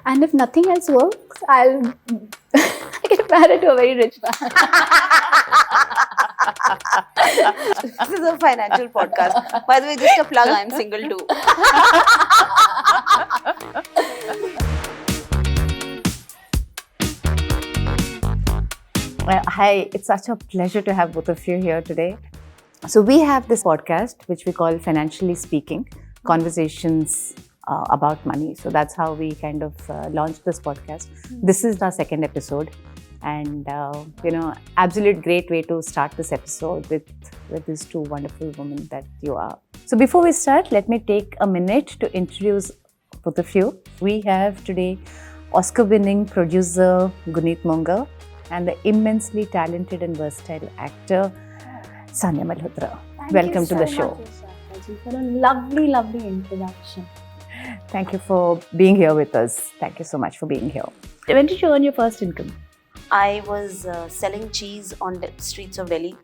And if nothing else works, I'll get married to a very rich man. This is a financial podcast. By the way, just a plug, I'm single too. Hi, it's such a pleasure to have both of you here today. So we have this podcast which we call Financially Speaking, Conversations about Money. So that's how we kind of launched this podcast. This is our second episode, and absolute great way to start this episode with these two wonderful women that you are. So before we start, let me take a minute to introduce both of you. We have today Oscar-winning producer Guneet Monga and the immensely talented and versatile actor Sanya Malhotra. Welcome to the show. Thank you for a lovely, lovely introduction. Thank you for being here with us. Thank you so much for being here. When did you earn your first income? I was selling cheese on the streets of Delhi.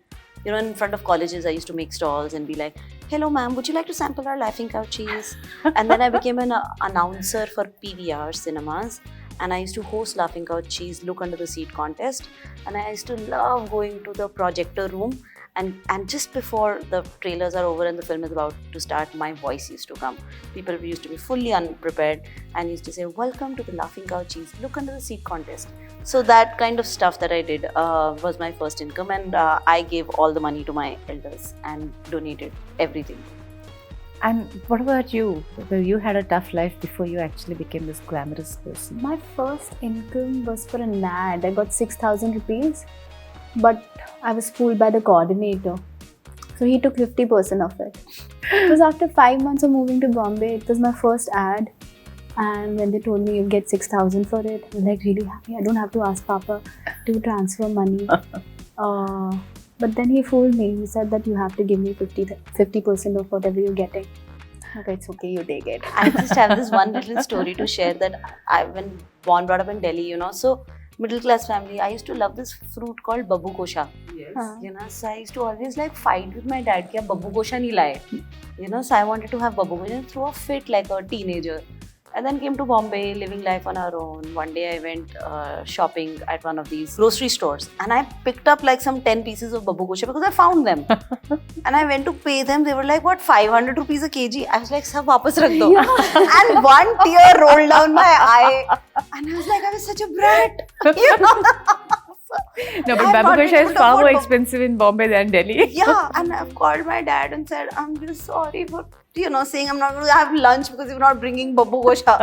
You know, in front of colleges, I used to make stalls and be like, "Hello, ma'am, would you like to sample our Laughing Cow cheese?" And then I became an announcer for PVR cinemas. And I used to host Laughing Cow Cheese Look Under the Seat contest. And I used to love going to the projector room. And just before the trailers are over and the film is about to start, my voice used to come. People used to be fully unprepared and used to say, "Welcome to the Laughing Cow Cheese Look Under the Seat contest." So that kind of stuff that I did was my first income. And I gave all the money to my elders and donated everything. And what about you? You had a tough life before you actually became this glamorous person. My first income was for an ad. I got 6,000 rupees, but I was fooled by the coordinator. So he took 50% of it. It was after 5 months of moving to Bombay. It was my first ad. And when they told me you get 6,000 for it, I was like really happy. I don't have to ask Papa to transfer money. But then he fooled me. He said that you have to give me 50% of whatever you're getting. Okay, it's okay, you take it. I just have this one little story to share that I've been brought up in Delhi, so middle class family. I used to love this fruit called babu kosha. Yes. So I used to always fight with my dad कि babu kosha नहीं लाए. So I wanted to have babu kosha and threw a fit like a teenager. And then came to Bombay, living life on our own. One day I went shopping at one of these grocery stores and I picked up some 10 pieces of babu kosha because I found them. And I went to pay them. They were like, what, 500 rupees a kg? I was like, sab wapas rakh do. And one tear rolled down my eye. And I was like, I was such a brat. No, but babu kosha is far more expensive in Bombay than Delhi. Yeah, and I've called my dad and said, I'm just sorry for saying I'm not going to have lunch because you're not bringing babu kosha.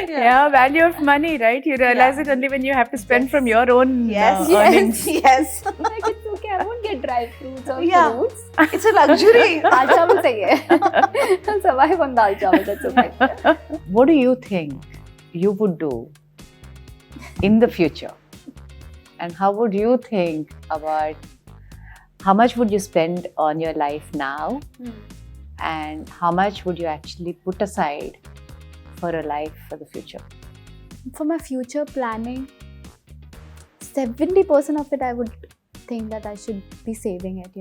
Yeah, value of money, right? You realize it only when you have to spend from your own earnings. Yes. Like, it's okay, I won't get dry fruits or fruits. It's a luxury. Dal chawal sahi I'll survive on dal chawal, that's okay. What do you think you would do in the future? And how would you think about how much would you spend on your life now? And how much would you actually put aside for a life for the future? For my future planning, 70% of it I would think that I should be saving it,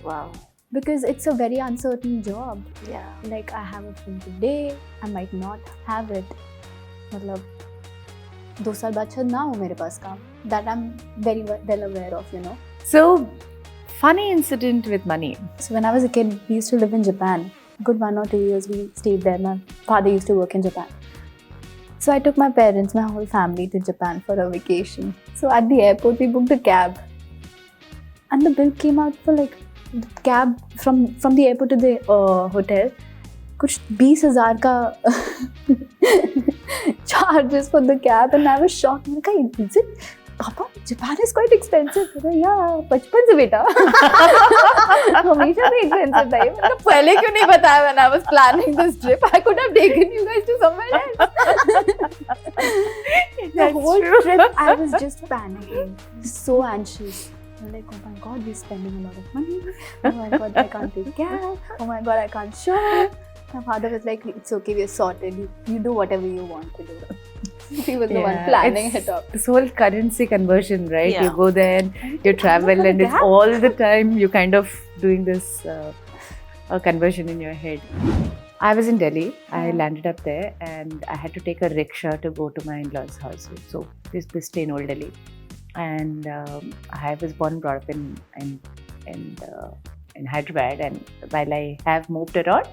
Wow. Because it's a very uncertain job. Yeah. Like, I have a phone today, I might not have it. मतलब 2 साल बाद शायद ना हो मेरे पास काम. That I'm very well aware of, So, funny incident with money. So when I was a kid, we used to live in Japan. Good 1 or 2 years we stayed there. My father used to work in Japan. So I took my parents, my whole family to Japan for a vacation. So at the airport, we booked a cab. And the bill came out for the cab from the airport to the hotel. कुछ 20,000 का charges for the cab, and I was shocked. मैंने कहा, is it? Papa, Japan is quite expensive. Yeah, बचपन से बेटा हमेशा से expensive था ये. मतलब पहले क्यों नहीं बताया when I was planning this trip? I could have taken you guys to somewhere else. The whole trip, I was just panicking, so anxious. I'm like, oh my God, we're spending a lot of money. Oh my God, I can't take cab. Oh my God, I can't shop. My father was like, it's okay, we're sorted. You do whatever you want to do. He was the one planning it up. This whole currency conversion, right? Yeah. You go there and you travel and it's all the time you kind of doing this conversion in your head. I was in Delhi. I Yeah. landed up there, and I had to take a rickshaw to go to my in-laws' house. So we stay in Old Delhi, and I was born and brought up in Hyderabad. And while I have moved around,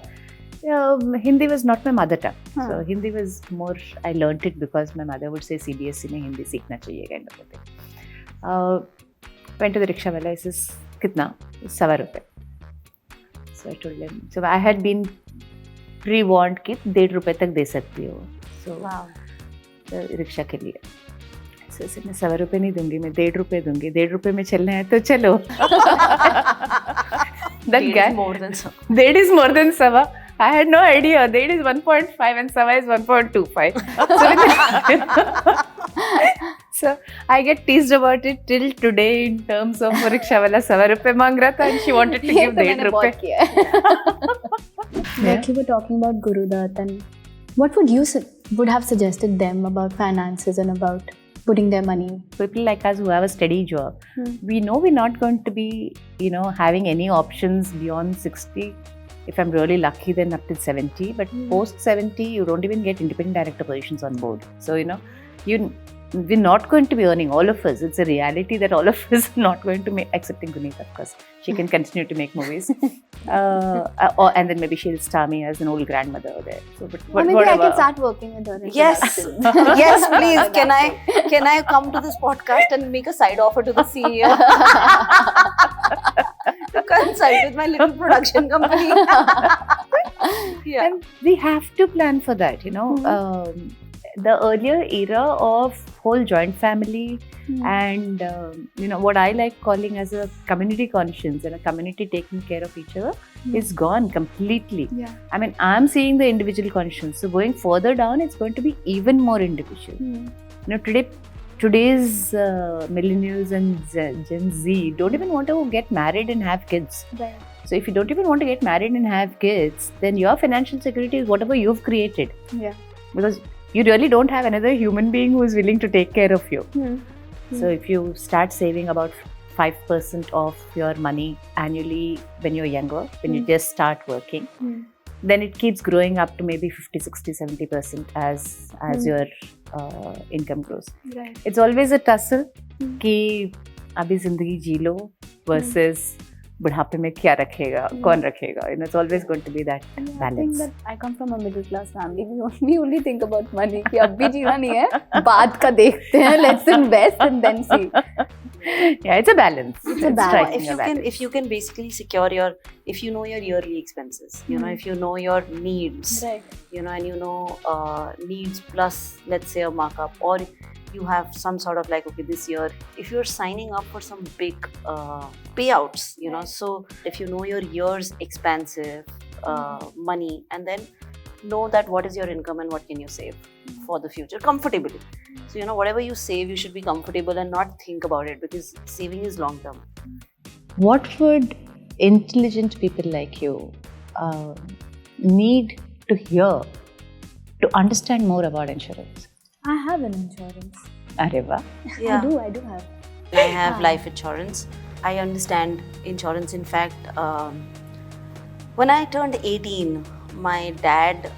Hindi was not my mother tongue. Huh. So Hindi was more. I learnt it because my mother would say CBSE में Hindi सीखना चाहिए kind of a thing. Went to the rickshaw wala. He says, "कितना?" ₹1.25. So I told him. So I had been pre-warned कि ₹1.5 तक दे सकती हो. So rickshaw के लिए. So I said, मैं ₹1.25 नहीं दूंगी, मैं ₹1.5 दूंगी. ₹1.5 में चलना है तो चलो. That Date guy. is more than some. Date is more than Sawa. I had no idea. Date is 1.5 and Sawa is 1.25. So I get teased about it till today in terms of rickshaw wala ₹1.25 मांग रहा था and she wanted to ये give तो मैंने बहुत ₹1.5. किया है. Like you were talking about Guru Dutt, and what would you would have suggested them about finances and about putting their money? People like us who have a steady job, we know we're not going to be, having any options beyond 60. If I'm really lucky, then up till 70. But post 70, you don't even get independent director positions on board. So, we're not going to be earning, all of us. It's a reality that all of us are not going to make, excepting Guneet, of course. She can continue to make movies. And then maybe she'll star me as an old grandmother there. So, but Or maybe whatever. I can start working with her. in Yes, production. yes, please. Can I come to this podcast and make a side offer to the CEO to consult with my little production company? Yeah. And we have to plan for that, the earlier era of whole joint family and what I like calling as a community conscience and a community taking care of each other is gone completely. Yeah. I mean, I'm seeing the individual conscience. So going further down, it's going to be even more individual. Today's millennials and Gen Z don't even want to get married and have kids. Right. So if you don't even want to get married and have kids, then your financial security is whatever you've created. Yeah. Because you really don't have another human being who is willing to take care of you. So if you start saving about 5% of your money annually when you're younger, when you just start working, then it keeps growing up to maybe 50, 60, 70% as your income grows. Right. It's always a tussle कि अभी जिंदगी जी लो versus बुढ़ापे में क्या रखेगा, कौन रखेगा. It's always going to be that balance. I think that I come from a middle class family. We only think about money. कि अब भी जीना नहीं है, बाद का देखते हैं. Let's invest and then see. Yeah, it's a balance. It's a balance. striking a balance. If you can basically secure if you know your yearly expenses, if you know your needs, Right. and you know needs plus, let's say, a markup, or you have some sort of like, okay, this year, if you're signing up for some big payouts, so if you know your year's expensive money, and then know that what is your income and what can you save for the future comfortably. So, whatever you save, you should be comfortable and not think about it, because saving is long term. What would intelligent people like you need to hear to understand more about insurance? I have an insurance. Arre wah. Yeah. I do have. I have life insurance. I understand insurance. In fact, when I turned 18, my dad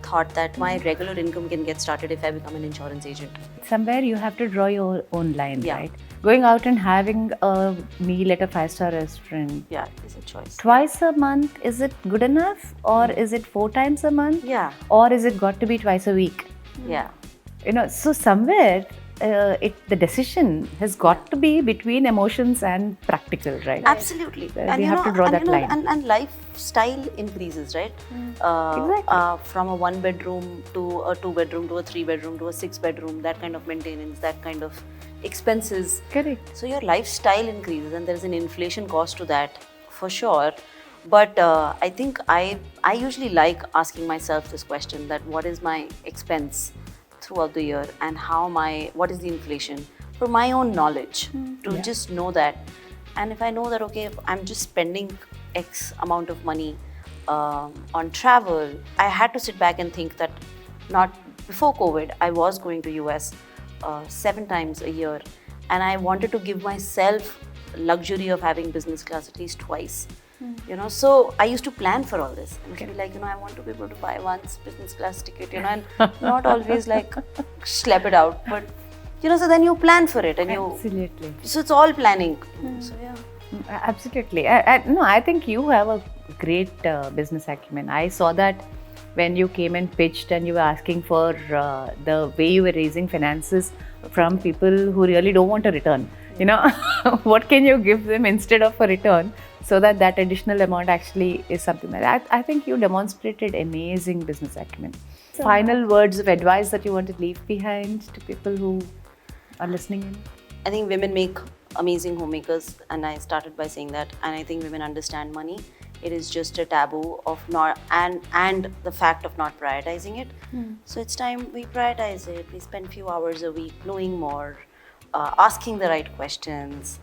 thought that my regular income can get started if I become an insurance agent. Somewhere you have to draw your own line, Yeah. right? Going out and having a meal at a 5-star restaurant Yeah, it's a choice. twice a month, is it good enough? Or is it 4 times a month? Yeah, Or is it got to be twice a week? yeah. So somewhere the decision has got to be between emotions and practical, right? Absolutely. So we have to draw that line. And lifestyle increases, right? Exactly. From a 1-bedroom to a 2-bedroom to a 3-bedroom to a 6-bedroom, that kind of maintenance, that kind of expenses. Correct. So your lifestyle increases, and there is an inflation cost to that for sure. But I think I usually like asking myself this question, that what is my expense throughout the year, and what is the inflation, for my own knowledge, to just know that. And if I know that, okay, if I'm just spending X amount of money on travel, I had to sit back and think that before COVID, I was going to US 7 times a year, and I wanted to give myself luxury of having business class at least twice. You know, so I used to plan for all this. And be like, you know, I want to be able to buy once business class ticket, you know, and not always like schlep it out, but you know, so then you plan for it, and Absolutely. so it's all planning. So yeah. Absolutely. No, I think you have a great business acumen. I saw that when you came and pitched and you were asking for the way you were raising finances from people who really don't want a return. You know, what can you give them instead of a return so that that additional amount actually is something that I think you demonstrated amazing business acumen. So Final words of advice that you want to leave behind to people who are listening in? I think women make amazing homemakers, and I started by saying that. And I think women understand money. It is just a taboo of not and the fact of not prioritizing it. So it's time we prioritize it. We spend few hours a week knowing more, asking the right questions,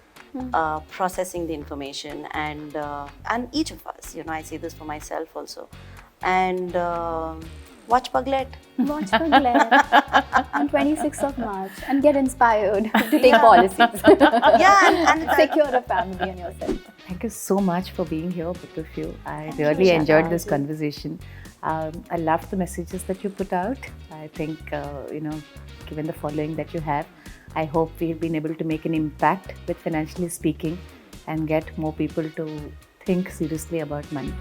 processing the information, and each of us. You know, I say this for myself also, and watch Paglet. Watch Paglet on 26th of March and get inspired to take policies. Yeah, and it's Secure a family and yourself. Thank you so much for being here, both of you. I Thank you, really enjoyed Vishaka. this conversation. I love the messages that you put out. I think, you know, given the following that you have, I hope we've been able to make an impact with Financially Speaking and get more people to think seriously about money.